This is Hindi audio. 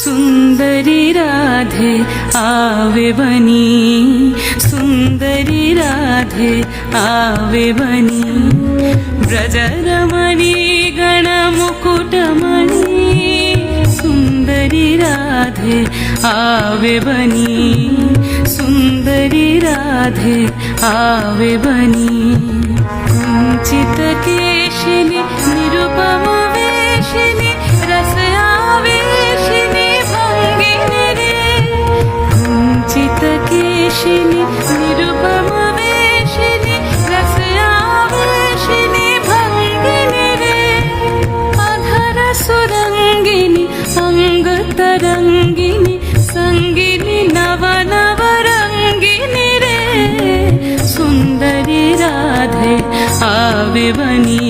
सुंदरी राधे आवे बनी, सुंदरी राधे आवे बनी, ब्रजरमणी गणमुकुटमणि, सुंदरी राधे आवे बनी, सुंदरी राधे आवे बनी, कुंचित केशिनी निरुपम वेशिनी रस आवेशिनी भंगिनी रे, कुंचित केशिनी निरुपम वेशिनी रस आवेशिनी भंगिनी रे, अधर सुरंगिनी अंग तरंगिनी संगिनी नव नव रंगिनी रे, सुंदरी राधे आवे बनी,